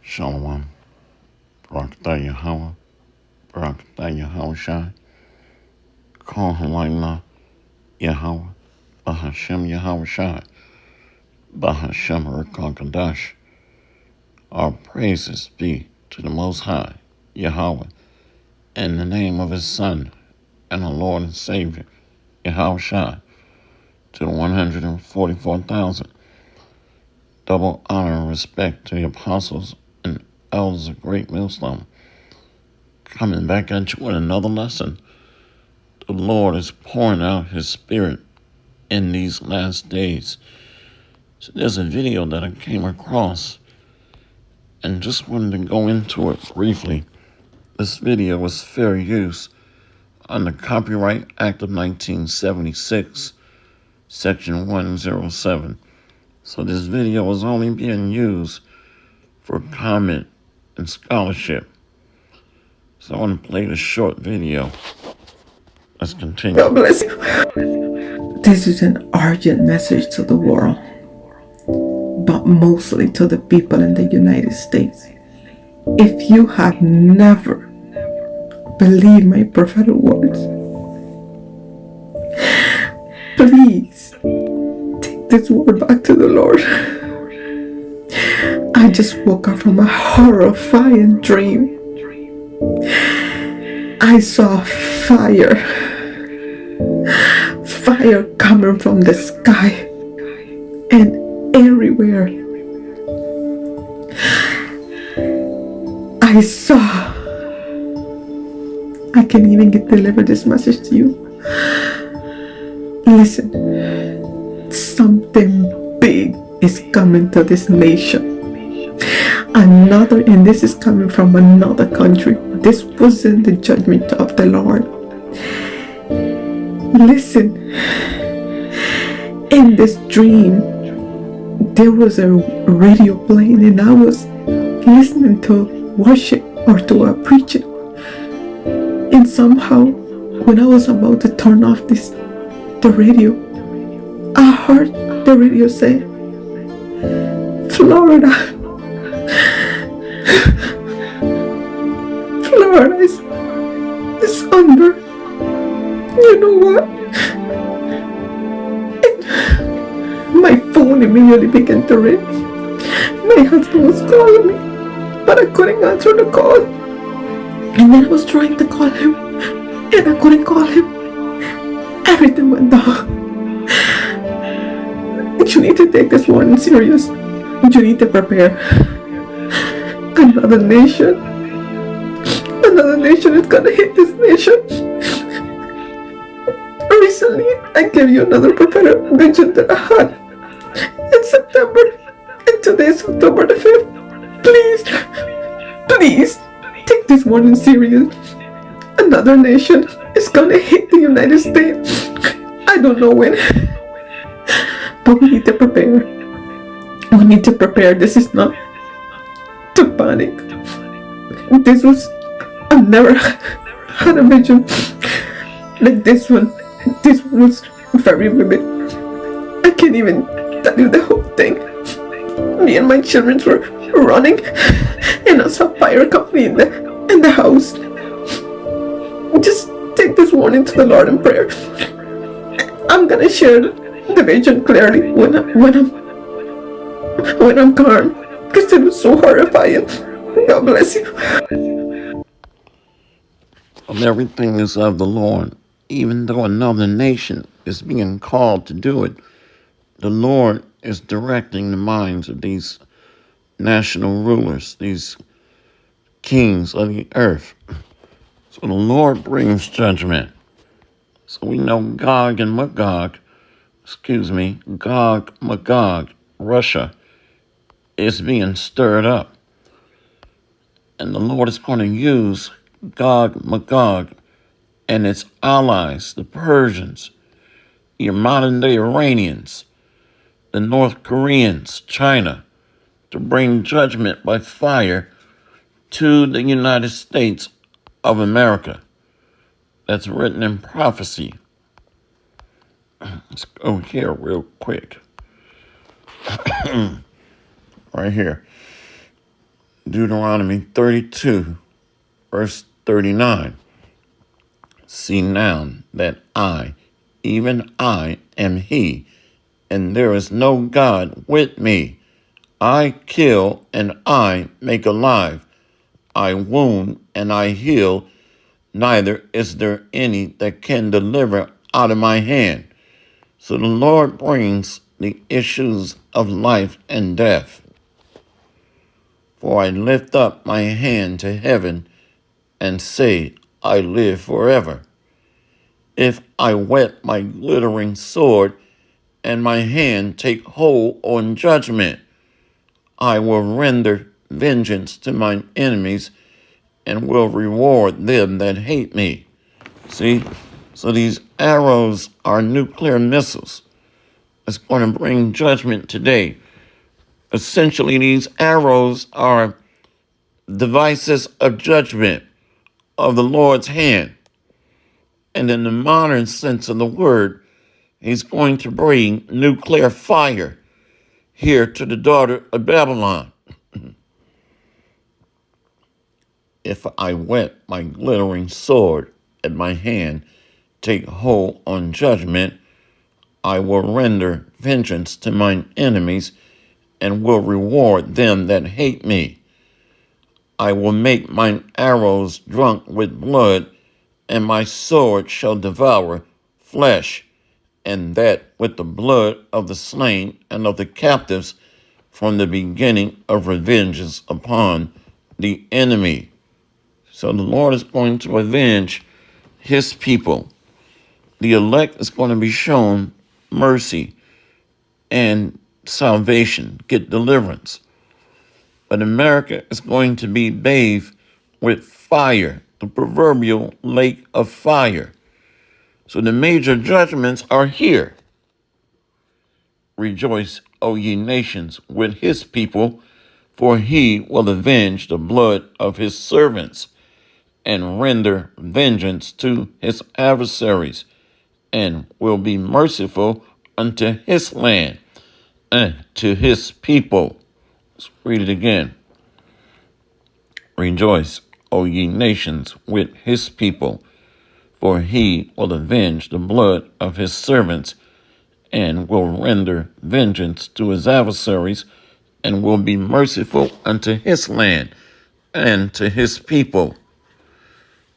Shalom, Barakatah Yahweh, Barakatah Yahweh Shai, Kol Halayla Yahweh, Bahashem Yahweh Shai, Bahashem Rekakadash. Our praises be to the Most High, Yahweh, in the name of His Son and our Lord and Savior, Yahweh Shai, to the 144,000. Double honor and respect to the apostles and elders of Great Millstone. Coming back at you with another lesson. The Lord is pouring out His Spirit in these last days. So there's a video that I came across and just wanted to go into it briefly. This video was fair use under Copyright Act of 1976, Section 107. So this video was only being used for comment and scholarship. So I want to play this short video. Let's continue. God bless you. This is an urgent message to the world, but mostly to the people in the United States. If you have never believed my prophetic words, please take this word back to the Lord. I just woke up from a horrifying dream. I saw fire coming from the sky and everywhere. I can't even deliver this message to you. Listen, something big is coming to this nation. And this is coming from another country. This wasn't the judgment of the Lord. Listen, in this dream, there was a radio playing and I was listening to worship or to a preaching. And somehow, when I was about to turn off the radio, I heard the radio say, Florida is under. You know what? My phone immediately began to ring. My husband was calling me, but I couldn't answer the call. And then I was trying to call him, and I couldn't call him. Everything went down. You need to take this warning serious. You need to prepare. Another nation is gonna hit this nation. Recently, I gave you another prophetic vision that I had in September, and today is October the 5th. Please, take this warning serious. Another nation is gonna hit the United States. I don't know when, but we need to prepare. We need to prepare. This is not to panic. I've never had a vision like this one. This one was very vivid. I can't even tell you the whole thing. Me and my children were running, and I saw fire coming in the house. Just take this warning to the Lord in prayer. I'm gonna share the vision clearly when I'm calm, because it was so horrifying. God bless you. Everything is of the Lord. Even though another nation is being called to do it, the Lord is directing the minds of these national rulers, these kings of the earth. So the Lord brings judgment. So we know Gog, Magog, Russia, is being stirred up. And the Lord is going to use Gog, Magog, and its allies, the Persians, your modern-day Iranians, the North Koreans, China, to bring judgment by fire to the United States of America. That's written in prophecy. Let's go here real quick. Right here. Deuteronomy 32, verse 39. See now that I, even I, am He, and there is no God with me. I kill and I make alive. I wound and I heal. Neither is there any that can deliver out of my hand. So the Lord brings the issues of life and death. For I lift up my hand to heaven and say, I live forever. If I whet my glittering sword and my hand take hold on judgment, I will render vengeance to mine enemies and will reward them that hate me. See? So these arrows are nuclear missiles. It's going to bring judgment today. Essentially, these arrows are devices of judgment of the Lord's hand. And in the modern sense of the word, he's going to bring nuclear fire here to the daughter of Babylon. If I whet my glittering sword at my hand, take hold on judgment, I will render vengeance to mine enemies and will reward them that hate me. I will make mine arrows drunk with blood, and my sword shall devour flesh, and that with the blood of the slain and of the captives from the beginning of revenges upon the enemy. So the Lord is going to avenge his people. The elect is going to be shown mercy and salvation, get deliverance. But America is going to be bathed with fire, the proverbial lake of fire. So the major judgments are here. Rejoice, O ye nations, with his people, for he will avenge the blood of his servants and render vengeance to his adversaries, and will be merciful unto his land and to his people. Let's read it again. Rejoice, O ye nations, with his people, for he will avenge the blood of his servants and will render vengeance to his adversaries and will be merciful unto his land and to his people.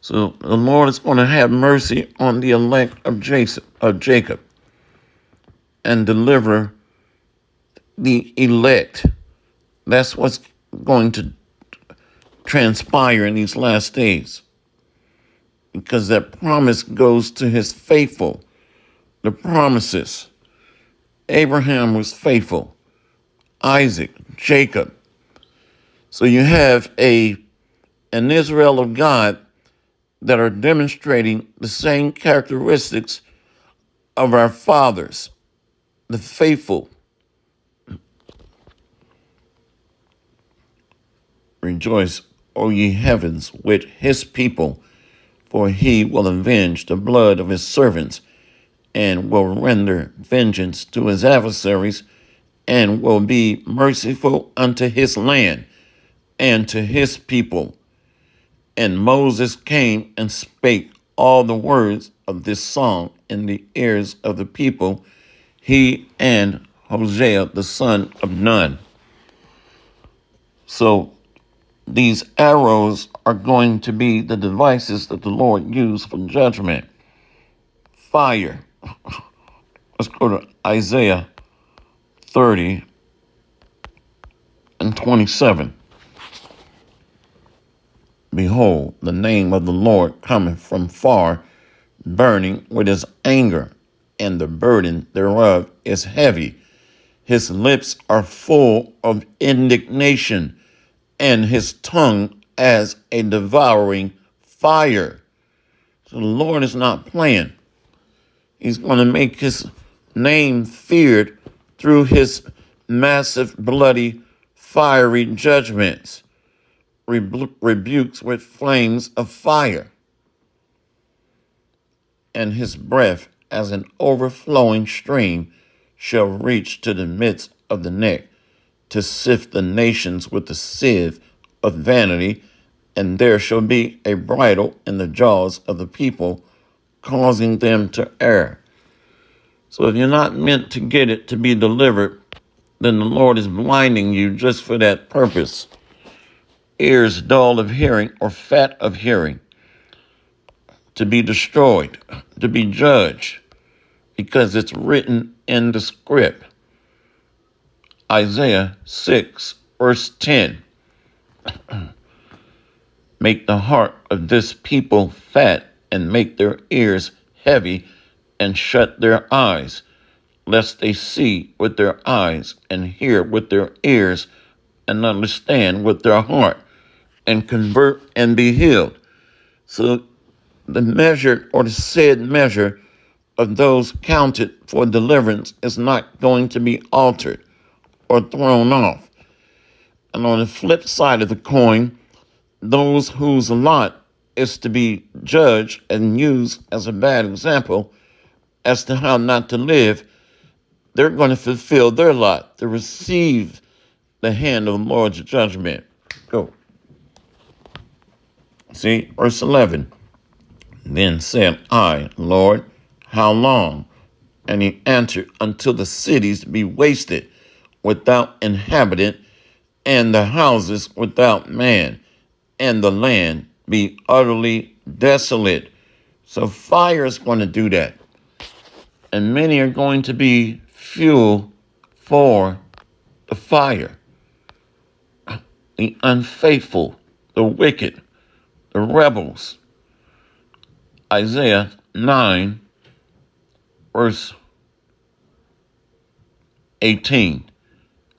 So the Lord is going to have mercy on the elect of Jacob and deliver the elect. That's what's going to transpire in these last days, because that promise goes to his faithful. The promises. Abraham was faithful. Isaac, Jacob. So you have an Israel of God that are demonstrating the same characteristics of our fathers, the faithful. Rejoice, O ye heavens, with his people, for he will avenge the blood of his servants and will render vengeance to his adversaries and will be merciful unto his land and to his people. And Moses came and spake all the words of this song in the ears of the people, he and Hosea the son of Nun. So these arrows are going to be the devices that the Lord used for judgment. Fire. Let's go to Isaiah 30 and 27. Behold, the name of the Lord cometh from far, burning with his anger, and the burden thereof is heavy. His lips are full of indignation, and his tongue as a devouring fire. So the Lord is not playing. He's going to make his name feared through his massive, bloody, fiery judgments, rebukes with flames of fire, and his breath as an overflowing stream shall reach to the midst of the neck, to sift the nations with the sieve of vanity, and there shall be a bridle in the jaws of the people, causing them to err. So if you're not meant to get it to be delivered, then the Lord is blinding you just for that purpose. Ears dull of hearing or fat of hearing, to be destroyed, to be judged, because it's written in the script. Isaiah 6, verse 10. Make the heart of this people fat, and make their ears heavy, and shut their eyes, lest they see with their eyes, and hear with their ears, and understand with their heart, and convert and be healed. So the measure, or the said measure, of those counted for deliverance is not going to be altered or thrown off. And on the flip side of the coin, those whose lot is to be judged and used as a bad example as to how not to live, they're going to fulfill their lot to receive the hand of the Lord's judgment. Go. See, verse 11. Then said I, Lord, how long? And he answered, until the cities be wasted without inhabitant, and the houses without man, and the land be utterly desolate. So fire is going to do that. And many are going to be fuel for the fire. The unfaithful, the wicked, the rebels. Isaiah 9, verse 18.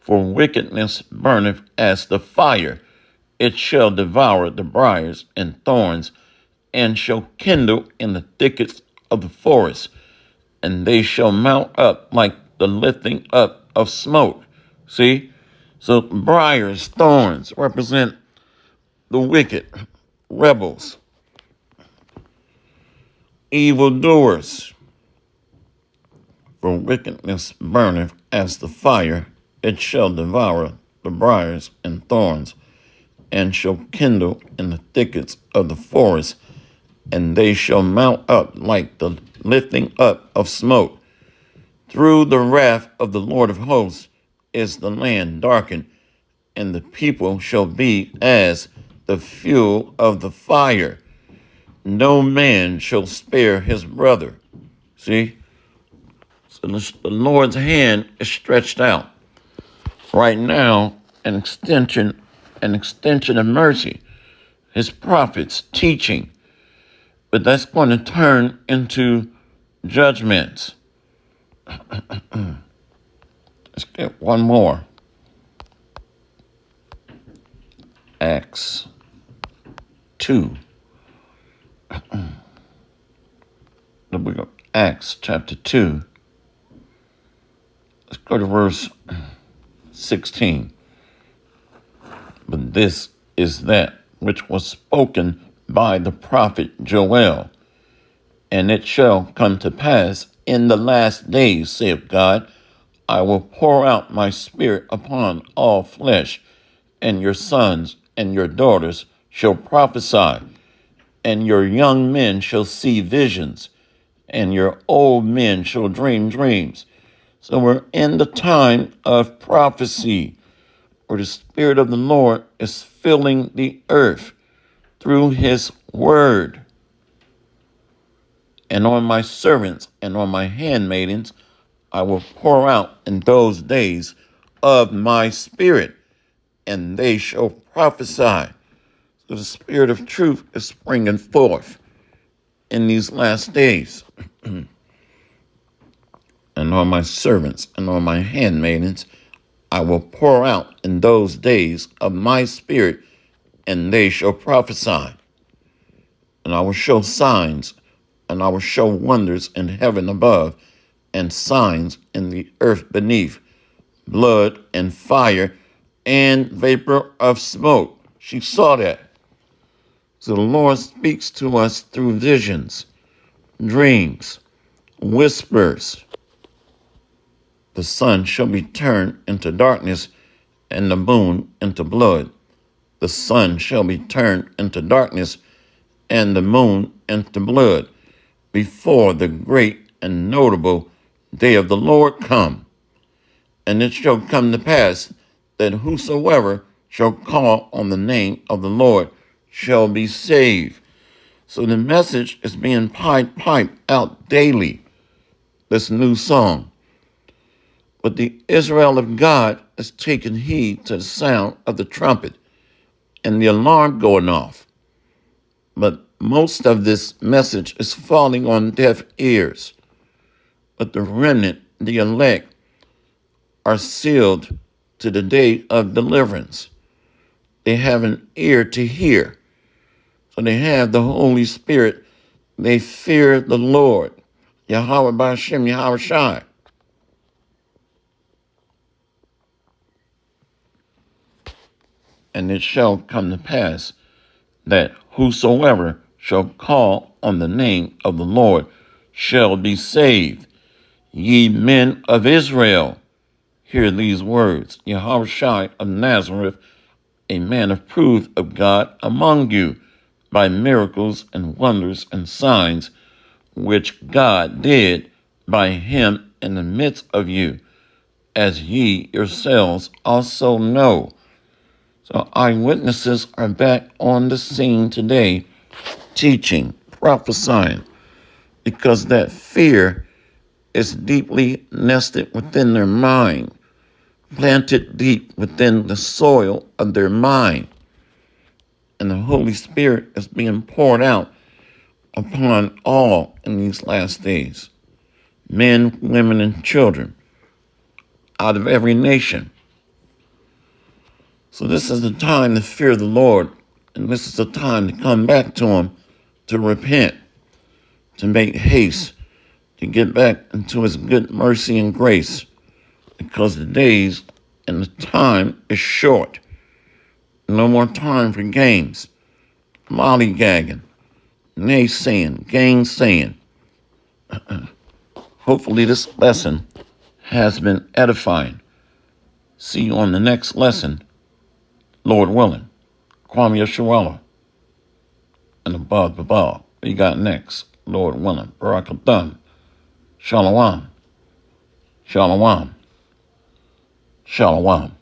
For wickedness burneth as the fire, it shall devour the briars and thorns, and shall kindle in the thickets of the forest, and they shall mount up like the lifting up of smoke. See? So briars, thorns represent the wicked, rebels, evildoers. For wickedness burneth as the fire, it shall devour the briars and thorns, and shall kindle in the thickets of the forest, and they shall mount up like the lifting up of smoke. Through the wrath of the Lord of hosts is the land darkened, and the people shall be as the fuel of the fire. No man shall spare his brother. See? So the Lord's hand is stretched out. Right now, an extension of mercy. His prophets teaching. But that's going to turn into judgments. Let's get one more. Acts 2. The book of Acts chapter 2. Let's go to verse 16. But this is that which was spoken by the prophet Joel. And it shall come to pass in the last days, saith God, I will pour out my spirit upon all flesh, and your sons and your daughters shall prophesy, and your young men shall see visions, and your old men shall dream dreams. So we're in the time of prophecy, where the Spirit of the Lord is filling the earth through his word. And on my servants and on my handmaidens I will pour out in those days of my spirit, and they shall prophesy. So the Spirit of truth is springing forth in these last days. And on my servants and on my handmaidens I will pour out in those days of my spirit, and they shall prophesy. And I will show signs, and I will show wonders in heaven above, and signs in the earth beneath, blood and fire and vapor of smoke. She saw that. So the Lord speaks to us through visions, dreams, whispers. The sun shall be turned into darkness, and the moon into blood, The sun shall be turned into darkness, and the moon into blood, before the great and notable day of the Lord come. And it shall come to pass that whosoever shall call on the name of the Lord shall be saved. So the message is being piped out daily, this new song. But the Israel of God is taking heed to the sound of the trumpet and the alarm going off. But most of this message is falling on deaf ears. But the remnant, the elect, are sealed to the day of deliverance. They have an ear to hear. So they have the Holy Spirit. They fear the Lord. Yahweh Ba'ashem Yahweh Shai. And it shall come to pass that whosoever shall call on the name of the Lord shall be saved. Ye men of Israel, hear these words. Yahweh Shai of Nazareth, a man approved of God among you by miracles and wonders and signs, which God did by him in the midst of you, as ye yourselves also know. So eyewitnesses are back on the scene today, teaching, prophesying, because that fear is deeply nested within their mind, planted deep within the soil of their mind. And the Holy Spirit is being poured out upon all in these last days, men, women, and children, out of every nation. So this is the time to fear the Lord, and this is the time to come back to him, to repent, to make haste, to get back into his good mercy and grace, because the days and the time is short. No more time for games, lollygagging, naysaying, gainsaying. Hopefully this lesson has been edifying. See you on the next lesson, Lord willing. Kwame Yeshua, and above. What you got next, Lord willing? Barakathon. Shalom. Shalom. Shalom.